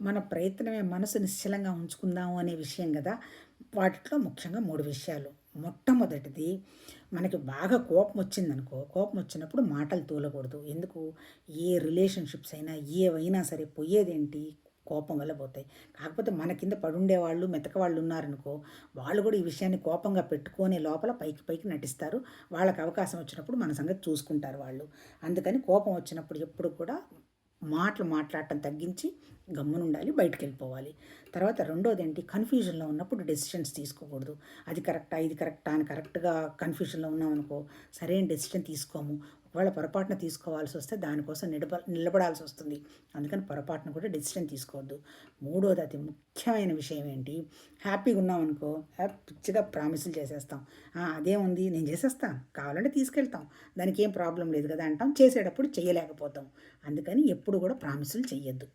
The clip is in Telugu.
మన ప్రయత్నమే మనసు నిశ్చలంగా ఉంచుకుందాము అనే విషయం కదా. వాటిలో ముఖ్యంగా 3 విషయాలు. మొట్టమొదటిది, మనకి బాగా కోపం వచ్చిందనుకో, కోపం వచ్చినప్పుడు మాటలు తూలకూడదు. ఎందుకు? ఏ రిలేషన్‌షిప్స్ అయినా, ఏవైనా సరే పోయేదేంటి? కోపం వల్ల పోతాయి. కాకపోతే మన కింద పడుండేవాళ్ళు, మెతకవాళ్ళు ఉన్నారనుకో, వాళ్ళు కూడా ఈ విషయాన్ని కోపంగా పెట్టుకొని లోపల పైకి పైకి నటిస్తారు. వాళ్ళకి అవకాశం వచ్చినప్పుడు మన సంగతి చూసుకుంటారు వాళ్ళు. అందుకని కోపం వచ్చినప్పుడు ఎప్పుడు కూడా మాటలు మాట్లాడటం తగ్గించి గమ్మునుండాలి, బయటికెళ్ళిపోవాలి. తర్వాత రెండోదేంటి, కన్‌ఫ్యూజన్‌లో ఉన్నప్పుడు డెసిషన్స్ తీసుకోకూడదు. అది కరెక్టా? ఇది కరెక్టా? అని కరెక్ట్‌గా కన్‌ఫ్యూజన్‌లో ఉన్నామనుకో, సరైన డెసిషన్ తీసుకోము. ఒకవేళ పొరపాటున తీసుకోవాల్సొస్తే దానికోసం నిలబడాల్సొస్తుంది. అందుకని పొరపాటున కూడా డెసిషన్ తీసుకోవద్దు. మూడోది అతి ముఖ్యమైన విషయం ఏంటి, హ్యాపీగా ఉన్నామనుకో, పిచ్చిగా ప్రామిసులు చేసేస్తాం. అదేముంది నేను చేసేస్తా, కావాలంటే తీసుకెళ్తాం, దానికేం ప్రాబ్లమ్ లేదు కదా అంటాం. చేసేటప్పుడు చేయలేకపోతాం. అందుకని ఎప్పుడు కూడా ప్రామిసులు చెయ్యొద్దు.